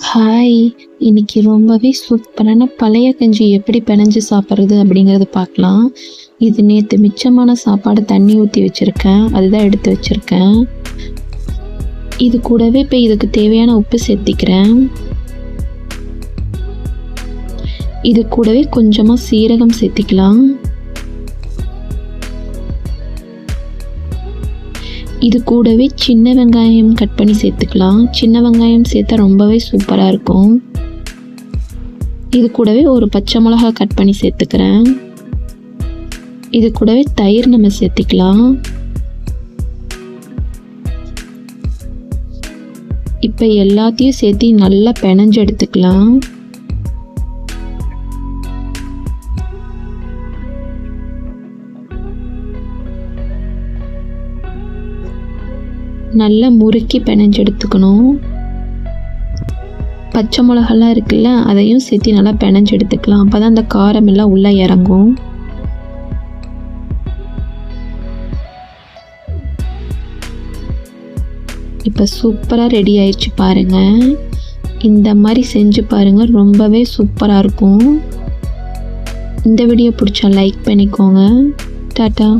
Hi! இன்னைக்கு ரொம்பவே சூப்பரான பழைய கஞ்சி எப்படி பெனஞ்சு சாப்பிட்றது அப்படிங்கிறத பார்க்கலாம். இது நேற்று மிச்சமான சாப்பாடு தண்ணி ஊற்றி வச்சுருக்கேன். அதுதான் எடுத்து வச்சுருக்கேன். இது கூடவே இப்போ இதுக்கு தேவையான உப்பு சேர்த்திக்கிறேன். இது கூடவே கொஞ்சமாக சீரகம் சேர்த்திக்கலாம். இது கூடவே சின்ன வெங்காயம் கட் பண்ணி சேர்த்துக்கலாம். சின்ன வெங்காயம் சேர்த்தா ரொம்பவே சூப்பராக இருக்கும். இது கூடவே ஒரு பச்சை மிளகா கட் பண்ணி சேர்த்துக்கிறேன். இது கூடவே தயிர் நம்ம சேர்த்திக்கலாம். இப்போ எல்லாத்தையும் சேர்த்து நல்லா பெனஞ்சு எடுத்துக்கலாம். நல்லா முறுக்கி பெனஞ்சு எடுத்துக்கணும். பச்சை மிளகாலாம் இருக்குல்ல, அதையும் சேர்த்து நல்லா பெனஞ்சு எடுத்துக்கலாம். அப்போ தான் அந்த காரம் எல்லாம் உள்ளே இறங்கும். இப்போ சூப்பராக ரெடி ஆயிடுச்சு பாருங்கள். இந்த மாதிரி செஞ்சு பாருங்கள், ரொம்பவே சூப்பராக இருக்கும். இந்த வீடியோ பிடிச்சா லைக் பண்ணிக்கோங்க. டாட்டா.